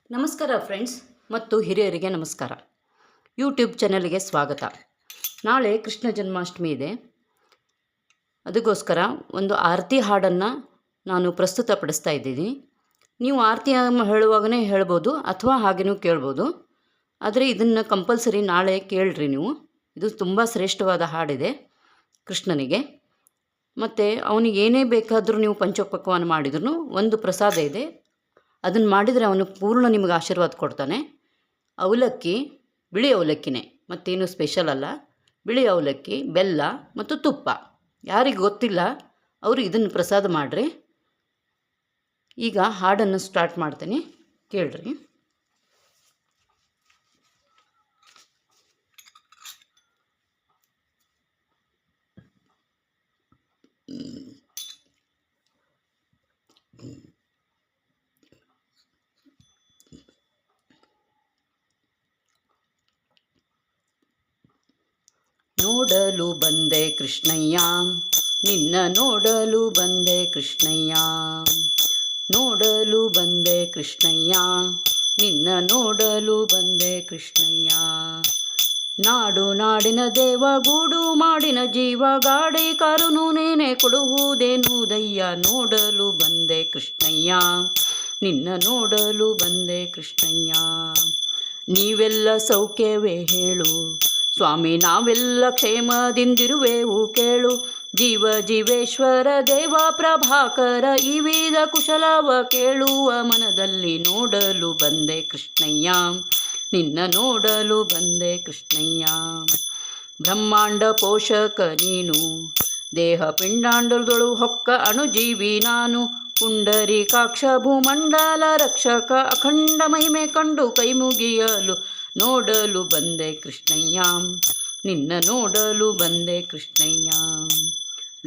ನಮಸ್ಕಾರ ಫ್ರೆಂಡ್ಸ್ ಮತ್ತು ಹಿರಿಯರಿಗೆ ನಮಸ್ಕಾರ. ಯೂಟ್ಯೂಬ್ ಚಾನಲ್ಗೆ ಸ್ವಾಗತ. ನಾಳೆ ಕೃಷ್ಣ ಜನ್ಮಾಷ್ಟಮಿ ಇದೆ. ಅದಕ್ಕೋಸ್ಕರ ಒಂದು ಆರತಿ ಹಾಡನ್ನು ನಾನು ಪ್ರಸ್ತುತಪಡಿಸ್ತಾ ಇದ್ದೀನಿ. ನೀವು ಆರತಿ ಹೇಳುವಾಗಲೇ ಹೇಳ್ಬೋದು ಅಥವಾ ಹಾಗೆಯೂ ಕೇಳ್ಬೋದು. ಆದರೆ ಇದನ್ನು ಕಂಪಲ್ಸರಿ ನಾಳೆ ಕೇಳ್ರಿ ನೀವು. ಇದು ತುಂಬ ಶ್ರೇಷ್ಠವಾದ ಹಾಡಿದೆ ಕೃಷ್ಣನಿಗೆ. ಮತ್ತು ಅವನಿಗೆ ಏನೇ ಬೇಕಾದರೂ ನೀವು ಪಂಚೋಪಕ್ವಾನ ಮಾಡಿದ್ರು ಒಂದು ಪ್ರಸಾದ ಇದೆ, ಅದನ್ನು ಮಾಡಿದರೆ ಅವನು ಪೂರ್ಣ ನಿಮಗೆ ಆಶೀರ್ವಾದ ಕೊಡ್ತಾನೆ. ಅವಲಕ್ಕಿ, ಬಿಳಿ ಅವಲಕ್ಕಿನೇ, ಮತ್ತೇನು ಸ್ಪೆಷಲ್ ಅಲ್ಲ. ಬಿಳಿ ಅವಲಕ್ಕಿ, ಬೆಲ್ಲ ಮತ್ತು ತುಪ್ಪ. ಯಾರಿಗೆ ಗೊತ್ತಿಲ್ಲ ಅವರು ಇದನ್ನು ಪ್ರಸಾದ ಮಾಡಿರಿ. ಈಗ ಹಾಡನ್ನು ಸ್ಟಾರ್ಟ್ ಮಾಡ್ತೀನಿ, ಕೇಳ್ರಿ. ನೋಡಲು ಬಂದೆ ಕೃಷ್ಣಯ್ಯ, ನಿನ್ನ ನೋಡಲು ಬಂದೆ ಕೃಷ್ಣಯ್ಯ. ನೋಡಲು ಬಂದೆ ಕೃಷ್ಣಯ್ಯ, ನಿನ್ನ ನೋಡಲು ಬಂದೆ ಕೃಷ್ಣಯ್ಯ. ನಾಡು ನಾಡಿನ ದೇವ, ಗೂಡು ಮಾಡಿನ ಜೀವ, ಗಾಡಿ ಕಾರುನು ನೇನೆ ಕೊಡುವುದೇನುದಯ್ಯ. ನೋಡಲು ಬಂದೆ ಕೃಷ್ಣಯ್ಯ, ನಿನ್ನ ನೋಡಲು ಬಂದೆ ಕೃಷ್ಣಯ್ಯ. ನೀವೆಲ್ಲ ಸೌಖ್ಯವೇ ಹೇಳು ಸ್ವಾಮಿ, ನಾವೆಲ್ಲ ಕ್ಷೇಮದಿಂದಿರುವೆವು ಕೇಳು. ಜೀವ ಜೀವೇಶ್ವರ ದೇವ ಪ್ರಭಾಕರ, ಈ ವಿಧ ಕುಶಲವ ಕೇಳುವ ಮನದಲ್ಲಿ. ನೋಡಲು ಬಂದೆ ಕೃಷ್ಣಯ್ಯ, ನಿನ್ನ ನೋಡಲು ಬಂದೆ ಕೃಷ್ಣಯ್ಯ. ಬ್ರಹ್ಮಾಂಡ ಪೋಷಕ ನೀನು, ದೇಹ ಪಿಂಡಾಂಡದೊಳು ಹೊಕ್ಕ ಅಣುಜೀವಿ ನಾನು. ಪುಂಡರೀಕಾಕ್ಷ ಭೂಮಂಡಲ ರಕ್ಷಕ, ಅಖಂಡ ಮಹಿಮೆ ಕಂಡು ಕೈ ಮುಗಿಯಲು. ನೋಡಲು ಬಂದೆ ಕೃಷ್ಣಯ್ಯ, ನಿನ್ನ ನೋಡಲು ಬಂದೆ ಕೃಷ್ಣಯ್ಯ.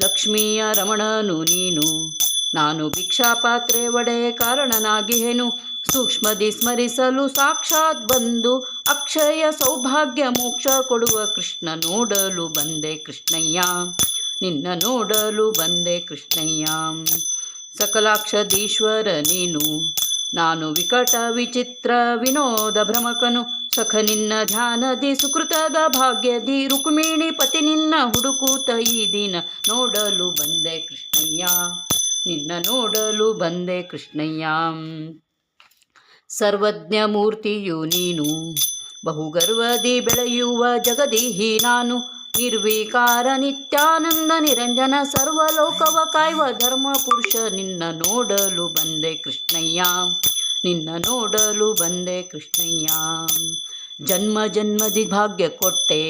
ಲಕ್ಷ್ಮಿಯ ರಮಣನು ನೀನು, ನಾನು ಭಿಕ್ಷಾಪಾತ್ರೆ ಒಡೆ ಕಾರಣನಾಗಿಹೆನು. ಸೂಕ್ಷ್ಮದಿ ಸ್ಮರಿಸಲು ಸಾಕ್ಷಾತ್ ಬಂದು, ಅಕ್ಷಯ ಸೌಭಾಗ್ಯ ಮೋಕ್ಷ ಕೊಡುವ ಕೃಷ್ಣ. ನೋಡಲು ಬಂದೆ ಕೃಷ್ಣಯ್ಯ, ನಿನ್ನ ನೋಡಲು ಬಂದೆ ಕೃಷ್ಣಯ್ಯ. ಸಕಲಾಕ್ಷದೀಶ್ವರ ನೀನು, ನಾನು ವಿಕಟ ವಿಚಿತ್ರ ವಿನೋದ ಭ್ರಮಕನು. ಸಖ ನಿನ್ನ ಧ್ಯಾನದಿ ಸುಕೃತದ ಭಾಗ್ಯದಿ, ರುಕ್ಮಿಣಿ ಪತಿ ನಿನ್ನ ಹುಡುಕೂತ ಈ ದಿನ. ನೋಡಲು ಬಂದೆ ಕೃಷ್ಣಯ್ಯ, ನಿನ್ನ ನೋಡಲು ಬಂದೆ ಕೃಷ್ಣಯ್ಯ. ಸರ್ವಜ್ಞ ಮೂರ್ತಿಯು ನೀನು, ಬಹುಗರ್ವದಿ ಬೆಳೆಯುವ ಜಗದೀಹಿ ನಾನು. ನಿರ್ವಿಕಾರ ನಿತ್ಯಾನಂದ ನಿರಂಜನ, ಸರ್ವಲೋಕವ ಕಾಯುವ ಧರ್ಮ ಪುರುಷ. ನಿನ್ನ ನೋಡಲು ಬಂದೆ ಕೃಷ್ಣಯ್ಯ, ನಿನ್ನ ನೋಡಲು ಬಂದೆ ಕೃಷ್ಣಯ್ಯ. ಜನ್ಮ ಜನ್ಮದಿ ಭಾಗ್ಯ ಕೊಟ್ಟೆ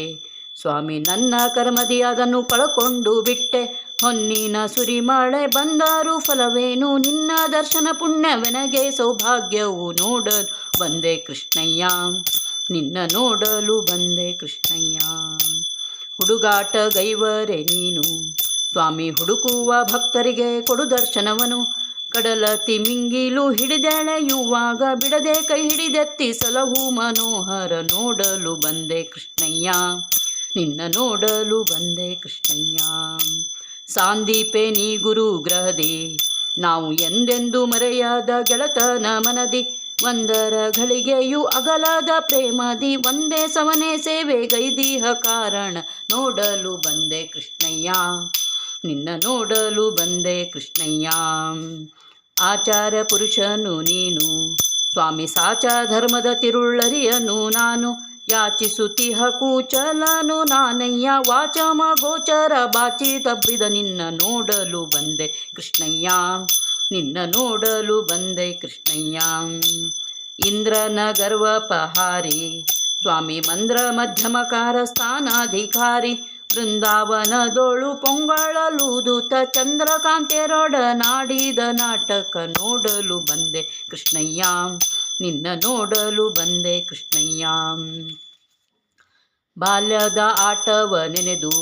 ಸ್ವಾಮಿ, ನನ್ನ ಕರ್ಮದಿ ಅದನ್ನು ಕಳಕೊಂಡು ಬಿಟ್ಟೆ. ಹೊನ್ನಿನ ಸುರಿಮಳೆ ಬಂದರೂ ಫಲವೇನು, ನಿನ್ನ ದರ್ಶನ ಪುಣ್ಯವೆನಗೆ ಸೌಭಾಗ್ಯವು. ನೋಡಲು ಬಂದೆ ಕೃಷ್ಣಯ್ಯ, ನಿನ್ನ ನೋಡಲು ಬಂದೆ ಕೃಷ್ಣಯ್ಯ. ಹುಡುಗಾಟ ಗೈವರೆ ನೀನು ಸ್ವಾಮಿ, ಹುಡುಕುವ ಭಕ್ತರಿಗೆ ಕೊಡು ದರ್ಶನವನು. ಕಡಲ ತಿಮಿಂಗಿಲು ಹಿಡಿದೆಳೆಯುವಾಗ, ಬಿಡದೆ ಕೈ ಹಿಡಿದೆತ್ತಿ ಸಲಹು ಮನೋಹರ. ನೋಡಲು ಬಂದೆ ಕೃಷ್ಣಯ್ಯ, ನಿನ್ನ ನೋಡಲು ಬಂದೆ ಕೃಷ್ಣಯ್ಯ. ಸಾಂದೀಪೆ ನೀ ಗುರು ಗ್ರಹದಿ, ನಾವು ಎಂದೆಂದು ಮರೆಯಾದ ಗೆಳತನ ಮನದಿ. ಒಂದರ ಘಳಿಗೆಯು ಅಗಲದ ಪ್ರೇಮದಿ, ಒಂದೇ ಸವನೆ ಸೇವೆ ಗೈದಿಹ ಕಾರಣ. ನೋಡಲು ಬಂದೆ ಕೃಷ್ಣಯ್ಯ, ನಿನ್ನ ನೋಡಲು ಬಂದೆ ಕೃಷ್ಣಯ್ಯ. ಆಚಾರ ಪುರುಷನು ನೀನು ಸ್ವಾಮಿ, ಸಾಚ ಧರ್ಮದ ತಿರುಳರಿಯನು ನಾನು. ಯಾಚಿಸುತ್ತಿಹ ಕೂಚಲನು ನಾನಯ್ಯ, ವಾಚಮ ಗೋಚರ ಬಾಚಿ ತಬ್ಬಿದ. ನಿನ್ನ ನೋಡಲು ಬಂದೆ ಕೃಷ್ಣಯ್ಯ, ನಿನ್ನ ನೋಡಲು ಬಂದೆ ಕೃಷ್ಣಯ್ಯ. ಇಂದ್ರನ ಗರ್ವಪಹಾರಿ ಸ್ವಾಮಿ, ಮಂದ್ರ ಮಧ್ಯಮಕಾರ ಸ್ಥಾನಾಧಿಕಾರಿ. ಬೃಂದಾವನದೊಳು ಪೊಂಗಳಲೂದುತ, ಚಂದ್ರಕಾಂತೆರೊಡನಾಡಿದ ನಾಟಕ. ನೋಡಲು ಬಂದೆ ಕೃಷ್ಣಯ್ಯ, ನಿನ್ನ ನೋಡಲು ಬಂದೆ ಕೃಷ್ಣಯ್ಯ. ಬಾಲ್ಯದ ಆಟವ ನೆನೆದು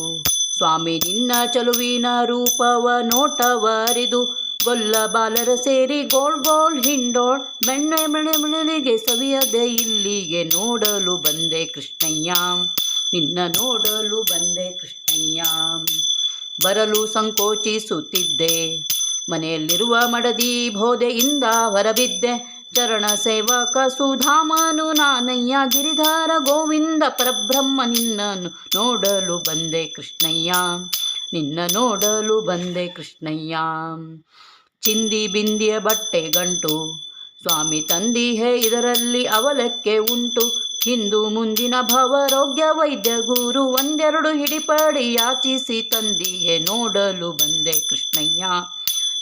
ಸ್ವಾಮಿ, ನಿನ್ನ ಚಲುವಿನ ರೂಪವ ನೋಟವ ಅರಿದು. ಗೊಲ್ಲ ಬಾಲರ ಸೇರಿ ಗೋಳ್ ಗೋಳ್ ಹಿಂಡೋಳ್, ಬೆಣ್ಣೆ ಬೆಳೆ ಬೆಳೆಗೆ ಸವಿಯದೆ ಇಲ್ಲಿಗೆ. ನೋಡಲು ಬಂದೆ ಕೃಷ್ಣಯ್ಯ, ನಿನ್ನ ನೋಡಲು ಬಂದೆ ಕೃಷ್ಣಯ್ಯ. ಬರಲು ಸಂಕೋಚಿಸುತ್ತಿದ್ದೆ, ಮನೆಯಲ್ಲಿರುವ ಮಡದಿ ಬೋಧೆಯಿಂದ ಹೊರಬಿದ್ದೆ. ಚರಣ ಸೇವಕ ಸುಧಾಮನು ನಾನಯ್ಯ ಗಿರಿಧಾರ ಗೋವಿಂದ ಪರಬ್ರಹ್ಮ ನಿನ್ನನ್ನು ನೋಡಲು ಬಂದೆ ಕೃಷ್ಣಯ್ಯ, ನಿನ್ನ ನೋಡಲು ಬಂದೆ ಕೃಷ್ಣಯ್ಯ. ಚಿಂದಿ ಬಿಂದಿಯ ಬಟ್ಟೆ ಗಂಟು ಸ್ವಾಮಿ ತಂದಿಹೆ ಇದರಲ್ಲಿ ಅವಲಕ್ಕೆ ಉಂಟು, ಹಿಂದು ಮುಂದಿನ ಭವರೋಗ್ಯ ವೈದ್ಯ ಗುರು ಒಂದೆರಡು ಹಿಡಿಪಡಿ ಯಾಚಿಸಿ ತಂದಿಹೆ ನೋಡಲು ಬಂದೆ ಕೃಷ್ಣಯ್ಯ,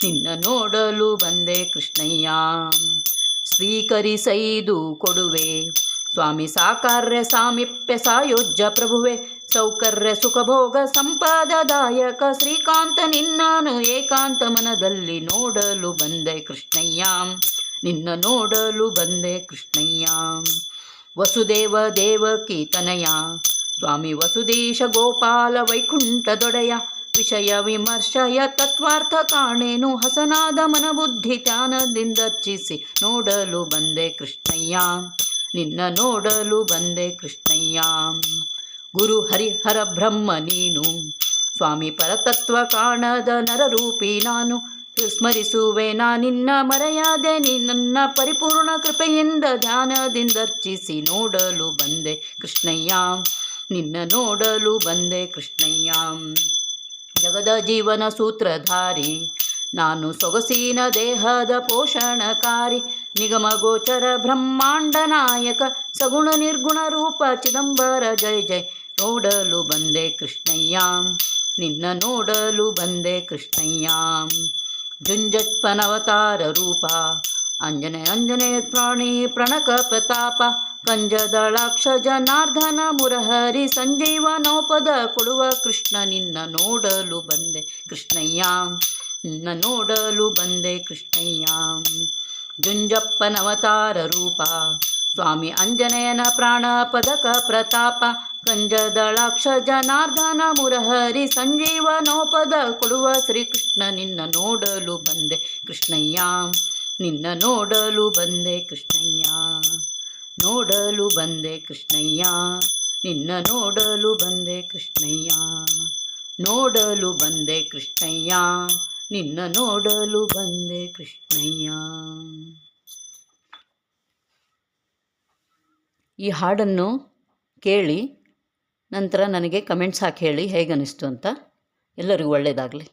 ನಿನ್ನ ನೋಡಲು ಬಂದೆ ಕೃಷ್ಣಯ್ಯ. ಸ್ವೀಕರಿಸೈದು ಕೊಡುವೆ ಸ್ವಾಮಿ ಸಾಕಾರ್ಯ ಸಾಮೀಪ್ಯ ಸಾಯೋಜ್ಯ ಪ್ರಭುವೆ, ಸೌಕರ್ಯ ಸುಖಭೋಗ ಸಂಪದದಾಯಕ ಶ್ರೀಕಾಂತ ನಿನ್ನನು ಏಕಾಂತ ಮನದಲ್ಲಿ ನೋಡಲು ಬಂದೆ ಕೃಷ್ಣಯ್ಯ, ನಿನ್ನ ನೋಡಲು ಬಂದೆ ಕೃಷ್ಣಯ್ಯ. ವಸುದೇವ ದೇವಕಿ ತನಯ ಸ್ವಾಮಿ ವಸುದೇಶ ಗೋಪಾಲ ವೈಕುಂಠದೊಡೆಯ, ವಿಷಯ ವಿಮರ್ಶಯ ತತ್ವಾರ್ಥ ಕಾಣೇನು ಹಸನಾದ ಮನಬುದ್ಧಿ ಧ್ಯಾನದಿಂದರ್ಚಿಸಿ ನೋಡಲು ಬಂದೆ ಕೃಷ್ಣಯ್ಯ, ನಿನ್ನ ನೋಡಲು ಬಂದೆ ಕೃಷ್ಣಯ್ಯ. ಗುರು ಹರಿಹರ ಬ್ರಹ್ಮ ನೀನು ಸ್ವಾಮಿ ಪರತತ್ವ ಕಾಣದ ನರರೂಪಿ ನಾನು, ಸ್ಮರಿಸುವೆ ನಾ ನಿನ್ನ ಮರೆಯಾದೆ ನೀ ನನ್ನ ಪರಿಪೂರ್ಣ ಕೃಪೆಯಿಂದ ಧ್ಯಾನದಿಂದರ್ಚಿಸಿ ನೋಡಲು ಬಂದೆ ಕೃಷ್ಣಯ್ಯ, ನಿನ್ನ ನೋಡಲು ಬಂದೆ ಕೃಷ್ಣಯ್ಯ. ಜಗದ ಜೀವನ ಸೂತ್ರಧಾರಿ ನಾನು ಸೊಗಸಿನ ದೇಹದ ಪೋಷಣಕಾರಿ, ನಿಗಮ ಗೋಚರ ಬ್ರಹ್ಮಾಂಡ ನಾಯಕ ಸಗುಣ ನಿರ್ಗುಣ ರೂಪ ಚಿದಂಬರ ಜಯ ಜಯ ನೋಡಲು ಬಂದೆ ಕೃಷ್ಣಯ್ಯ, ನಿನ್ನ ನೋಡಲು ಬಂದೆ ಕೃಷ್ಣಯ್ಯ. ಜುಂಜಪ್ಪನವತಾರ ರೂಪ ಅಂಜನೇಯ ಪ್ರಾಣಿ ಪ್ರಣಕ ಪ್ರತಾಪ, ಕಂಜದಳಾಕ್ಷ ಜನಾರ್ದನ ಮುರಹರಿ ಸಂಜೀವನೋಪದ ಕೊಡುವ ಕೃಷ್ಣ ನಿನ್ನ ನೋಡಲು ಬಂದೆ ಕೃಷ್ಣಯ್ಯ, ನಿನ್ನ ನೋಡಲು ಬಂದೆ ಕೃಷ್ಣಯ್ಯ. ಜುಂಜಪ್ಪನವತಾರ ರೂಪ ಸ್ವಾಮಿ ಅಂಜನೇಯನ ಪ್ರಾಣ ಪದಕ ಪ್ರತಾಪ, ಕಂಜದಳಾಕ್ಷ ಜನಾರ್ದನ ಮುರಹರಿ ಸಂಜೀವನೋಪದ ಕೊಡುವ ಶ್ರೀಕೃಷ್ಣ ನಿನ್ನ ನೋಡಲು ಬಂದೆ ಕೃಷ್ಣಯ್ಯ, ನಿನ್ನ ನೋಡಲು ಬಂದೆ ಕೃಷ್ಣಯ್ಯ, ನೋಡಲು ಬಂದೆ ಕೃಷ್ಣಯ್ಯ, ನಿನ್ನ ನೋಡಲು ಬಂದೆ ಕೃಷ್ಣಯ್ಯ, ನೋಡಲು ಬಂದೆ ಕೃಷ್ಣಯ್ಯ, ನಿನ್ನ ನೋಡಲು ಬಂದೆ ಕೃಷ್ಣಯ್ಯ. ಈ ಹಾಡನ್ನು ಕೇಳಿ ನಂತರ ನನಗೆ ಕಮೆಂಟ್ಸ್ ಹಾಕಿ ಹೇಳಿ ಹೇಗನ್ನಿಸ್ತು ಅಂತ. ಎಲ್ಲರಿಗೂ ಒಳ್ಳೆಯದಾಗಲಿ.